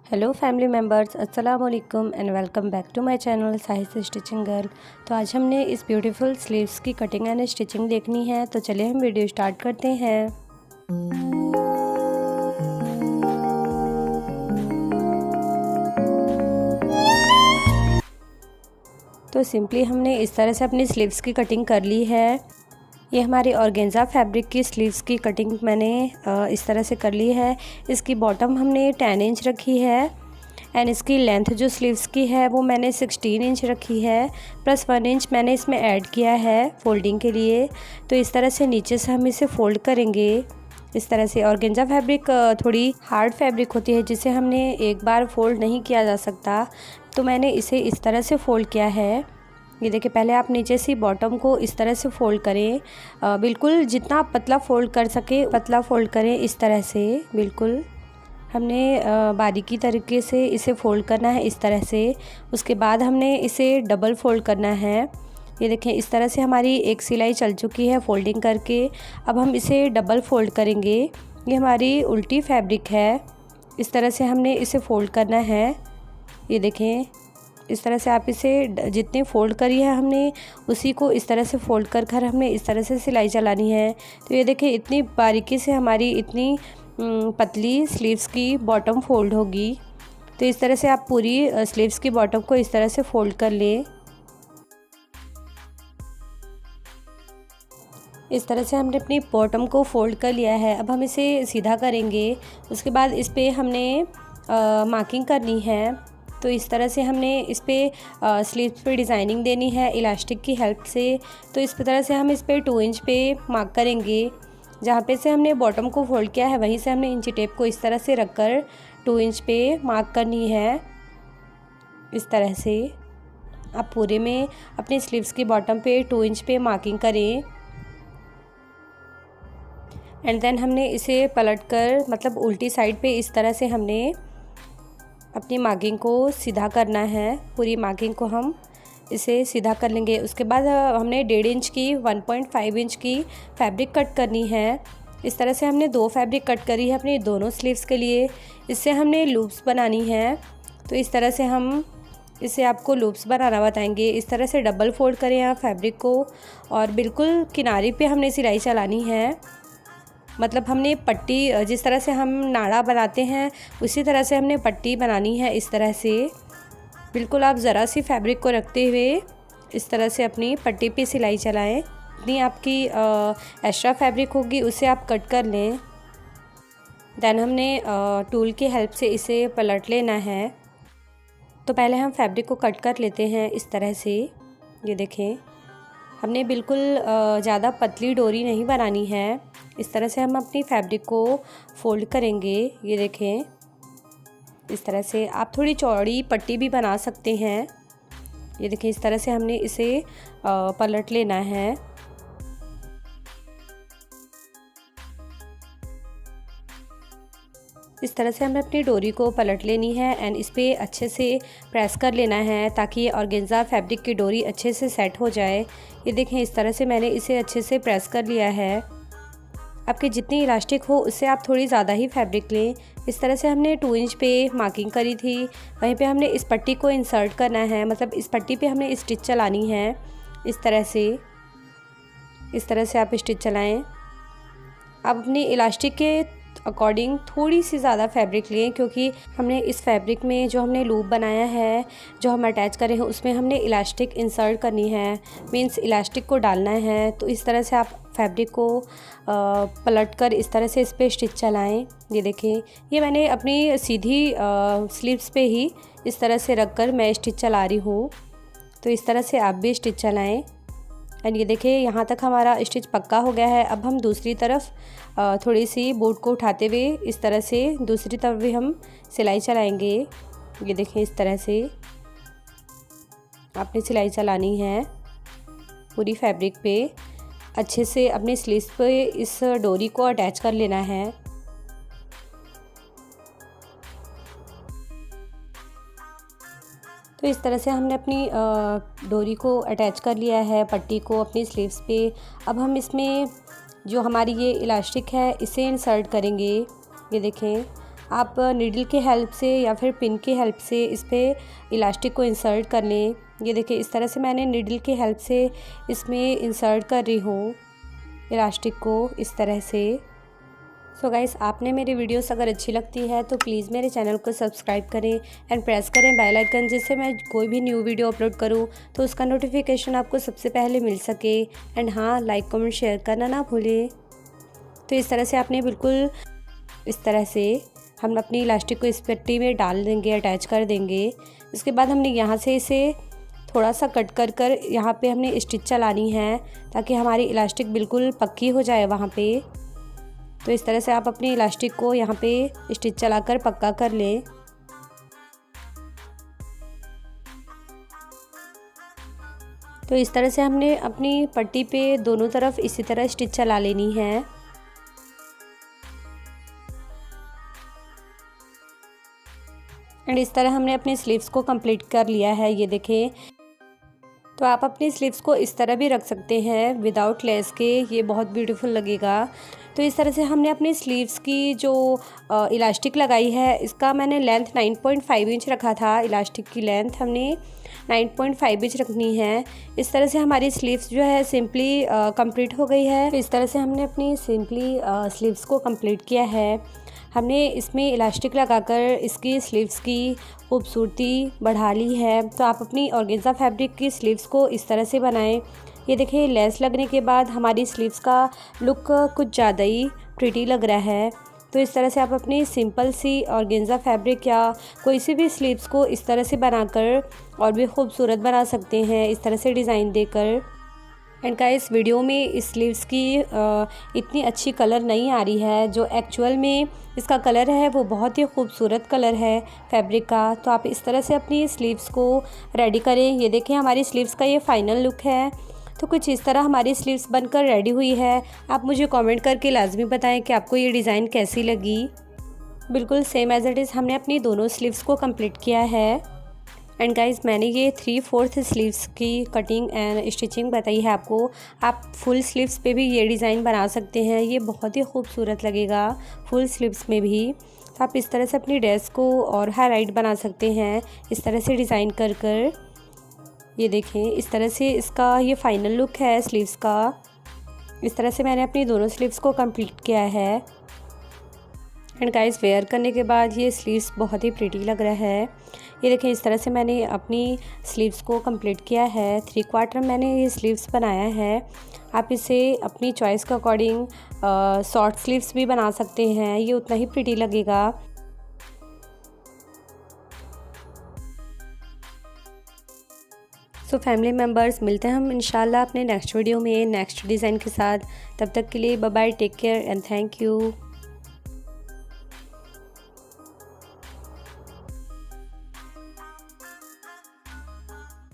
Hello family members, अस्सलाम वालेकुम and welcome back to my channel Sahis stitching girl. तो आज हमने इस ब्यूटीफुल स्लीव्स की कटिंग एंड स्टिचिंग देखनी है। तो चलिए हम वीडियो स्टार्ट करते हैं। तो सिंपली हमने इस तरह से अपनी स्लीव्स की कटिंग कर ली है। ये हमारी ऑर्गेन्जा फैब्रिक की स्लीव्स की कटिंग मैंने इस तरह से कर ली है। इसकी बॉटम हमने 10 इंच रखी है एंड इसकी लेंथ जो स्लीव्स की है वो मैंने 16 इंच रखी है, प्लस 1 इंच मैंने इसमें ऐड किया है फोल्डिंग के लिए। तो इस तरह से नीचे से हम इसे फोल्ड करेंगे इस तरह से। ऑर्गेन्जा फैब्रिक थोड़ी हार्ड फैब्रिक होती है जिसे हमने एक बार फोल्ड नहीं किया जा सकता, तो मैंने इसे इस तरह से फोल्ड किया है। ये देखिए, पहले आप नीचे से बॉटम को इस तरह से फोल्ड करें, बिल्कुल जितना आप पतला फोल्ड कर सके पतला फोल्ड करें इस तरह से। बिल्कुल हमने बारीकी तरीके से इसे फोल्ड करना है इस तरह से। उसके बाद हमने इसे डबल फोल्ड करना है। ये देखें, इस तरह से हमारी एक सिलाई चल चुकी है फोल्डिंग करके। अब हम इसे डबल फोल्ड करेंगे। ये हमारी उल्टी फैब्रिक है, इस तरह से हमने इसे फोल्ड करना है। ये देखें, इस तरह से आप इसे जितने फ़ोल्ड करी है हमने उसी को इस तरह से फ़ोल्ड कर हमने इस तरह से सिलाई चलानी है। तो ये देखिए, इतनी बारीकी से हमारी इतनी पतली स्लीव्स की बॉटम फ़ोल्ड होगी। तो इस तरह से आप पूरी स्लीव्स की बॉटम को इस तरह से फ़ोल्ड कर लें। इस तरह से हमने अपनी बॉटम को फ़ोल्ड कर लिया है। अब हम इसे सीधा करेंगे। उसके बाद इस पर हमने मार्किंग करनी है। तो इस तरह से हमने इस पर स्लीव्स पे डिज़ाइनिंग देनी है इलास्टिक की हेल्प से। तो इस तरह से हम इस पर 2 इंच पे मार्क करेंगे। जहाँ पे से हमने बॉटम को फोल्ड किया है वहीं से हमने इंची टेप को इस तरह से रखकर 2 इंच पे मार्क करनी है इस तरह से। आप पूरे में अपने स्लीव्स की बॉटम पे 2 इंच पे मार्किंग करें एंड देन हमने इसे पलटकर मतलब उल्टी साइड पे इस तरह से हमने अपनी मार्किंग को सीधा करना है। पूरी मार्किंग को हम इसे सीधा कर लेंगे। उसके बाद हमने 1.5 इंच की 1.5 इंच की फैब्रिक कट करनी है। इस तरह से हमने 2 फैब्रिक कट करी है अपनी दोनों स्लीव्स के लिए। इससे हमने लूप्स बनानी है। तो इस तरह से हम इसे आपको लूप्स बनाना बताएंगे। इस तरह से डबल फोल्ड करें आप फैब्रिक को और बिल्कुल किनारे पे हमने सिलाई चलानी है। मतलब हमने पट्टी जिस तरह से हम नाड़ा बनाते हैं उसी तरह से हमने पट्टी बनानी है इस तरह से। बिल्कुल आप ज़रा सी फैब्रिक को रखते हुए इस तरह से अपनी पट्टी पे सिलाई चलाएं। जितनी आपकी एक्स्ट्रा फैब्रिक होगी उसे आप कट कर लें। देन हमने टूल की हेल्प से इसे पलट लेना है। तो पहले हम फैब्रिक को कट कर लेते हैं इस तरह से। ये देखें, हमने बिल्कुल ज़्यादा पतली डोरी नहीं बनानी है। इस तरह से हम अपनी फैब्रिक को फोल्ड करेंगे। ये देखें, इस तरह से आप थोड़ी चौड़ी पट्टी भी बना सकते हैं। ये देखें, इस तरह से हमने इसे पलट लेना है। इस तरह से हमें अपनी डोरी को पलट लेनी है एंड इस पर अच्छे से प्रेस कर लेना है ताकि ये ऑर्गेन्जा फैब्रिक की डोरी अच्छे से सेट हो जाए। ये देखें, इस तरह से मैंने इसे अच्छे से प्रेस कर लिया है। आपकी जितनी इलास्टिक हो उससे आप थोड़ी ज़्यादा ही फैब्रिक लें। इस तरह से हमने 2 इंच पे मार्किंग करी थी, वहीं पे हमने इस पट्टी को इंसर्ट करना है। मतलब इस पट्टी पे हमने स्टिच चलानी है इस तरह से। इस तरह से आप स्टिच चलाएं। आप अपनी इलास्टिक के अकॉर्डिंग थोड़ी सी ज़्यादा फैब्रिक लें, क्योंकि हमने इस फैब्रिक में जो हमने लूप बनाया है, जो हम अटैच करें हैं, उसमें हमने इलास्टिक इंसर्ट करनी है, मींस इलास्टिक को डालना है। तो इस तरह से आप फैब्रिक को पलटकर इस तरह से इस पर स्टिच चलाएं। ये देखें, ये मैंने अपनी सीधी स्लीव्स पे ही इस तरह से रखकर मैं स्टिच चला रही हूँ। तो इस तरह से आप भी स्टिच चलाएं एंड ये देखिए, यहाँ तक हमारा स्टिच पक्का हो गया है। अब हम दूसरी तरफ थोड़ी सी बोर्ड को उठाते हुए इस तरह से दूसरी तरफ भी हम सिलाई चलाएंगे। ये देखें, इस तरह से आपने सिलाई चलानी है पूरी फैब्रिक पे। अच्छे से अपनी स्लीव्स पे इस डोरी को अटैच कर लेना है। तो इस तरह से हमने अपनी डोरी को अटैच कर लिया है पट्टी को अपनी स्लीव्स पे। अब हम इसमें जो हमारी ये इलास्टिक है इसे इंसर्ट करेंगे। ये देखें, आप नीडल की हेल्प से या फिर पिन की हेल्प से इस पर इलास्टिक को इंसर्ट कर लें। ये देखिए इस तरह से मैंने नीडल की हेल्प से इसमें इंसर्ट कर रही हूँ इलास्टिक को इस तरह से। सो गाइस, आपने मेरी वीडियोस अगर अच्छी लगती है तो प्लीज़ मेरे चैनल को सब्सक्राइब करें एंड प्रेस करें बेल आइकन, जिससे मैं कोई भी न्यू वीडियो अपलोड करूं तो उसका नोटिफिकेशन आपको सबसे पहले मिल सके। एंड हाँ, लाइक कमेंट शेयर करना ना भूलें। तो इस तरह से आपने बिल्कुल इस तरह से हम अपनी इलास्टिक को इस पट्टी में डाल देंगे, अटैच कर देंगे। इसके बाद हमने यहाँ से इसे थोड़ा सा कट कर कर यहाँ पे हमने स्टिच चलानी है ताकि हमारी इलास्टिक बिल्कुल पक्की हो जाए वहाँ पे। तो इस तरह से आप अपनी इलास्टिक को यहाँ पे स्टिच चलाकर पक्का कर लें। तो इस तरह से हमने अपनी पट्टी पे दोनों तरफ इसी तरह स्टिच चला लेनी है। एंड इस तरह हमने अपनी स्लीव्स को कंप्लीट कर लिया है। ये देखें, तो आप अपनी स्लीव्स को इस तरह भी रख सकते हैं विदाउट लेस के, ये बहुत ब्यूटीफुल लगेगा। तो इस तरह से हमने अपनी स्लीव्स की जो इलास्टिक लगाई है, इसका मैंने लेंथ 9.5 इंच रखा था। इलास्टिक की लेंथ हमने 9.5 इंच रखनी है। इस तरह से हमारी स्लीव्स जो है सिंपली कंप्लीट हो गई है। इस तरह से हमने अपनी सिंपली स्लीव्स को कंप्लीट किया है। हमने इसमें इलास्टिक लगाकर इसकी स्लीव्स की खूबसूरती बढ़ा ली है। तो आप अपनी ऑर्गेन्जा फैब्रिक की स्लीव्स को इस तरह से बनाएं। ये देखिए, लेस लगने के बाद हमारी स्लीव्स का लुक कुछ ज़्यादा ही प्रिटी लग रहा है। तो इस तरह से आप अपनी सिंपल सी ऑर्गेन्जा फैब्रिक या कोई सी भी स्लीव्स को इस तरह से बनाकर और भी खूबसूरत बना सकते हैं, इस तरह से डिज़ाइन देकर। एंड गाइस, वीडियो में इस स्लीव्स की इतनी अच्छी कलर नहीं आ रही है। जो एक्चुअल में इसका कलर है वो बहुत ही खूबसूरत कलर है फैब्रिक का। तो आप इस तरह से अपनी स्लीव्स को रेडी करें। ये देखें, हमारी स्लीव्स का ये फाइनल लुक है। तो कुछ इस तरह हमारी स्लीव्स बनकर रेडी हुई है। आप मुझे कमेंट करके लाजमी बताएं कि आपको ये डिज़ाइन कैसी लगी। बिल्कुल सेम एज इट इज़ हमने अपनी दोनों स्लीव्स को कंप्लीट किया है। एंड गाइस, मैंने ये 3/4 स्लीव्स की कटिंग एंड स्टिचिंग बताई है आपको। आप फुल स्लीव्स पे भी ये डिज़ाइन बना सकते हैं, ये बहुत ही खूबसूरत लगेगा फुल स्लीव्स में भी। तो आप इस तरह से अपनी ड्रेस को और हाईलाइट बना सकते हैं, इस तरह से डिज़ाइन कर कर। ये देखें, इस तरह से इसका ये फाइनल लुक है स्लीव्स का। इस तरह से मैंने अपनी दोनों स्लीव्स को कंप्लीट किया है। एंड गाइस, वेयर करने के बाद ये स्लीव्स बहुत ही प्रिटी लग रहा है। ये देखें, इस तरह से मैंने अपनी स्लीव्स को कंप्लीट किया है। 3/4 मैंने ये स्लीव्स बनाया है। आप इसे अपनी चॉइस के अकॉर्डिंग शॉर्ट स्लीव्स भी बना सकते हैं, ये उतना ही प्रिटी लगेगा। सो फैमिली मेम्बर्स, मिलते हैं हम इंशाल्लाह अपने नेक्स्ट वीडियो में नेक्स्ट डिज़ाइन के साथ। तब तक के लिए bye bye, take care and thank you.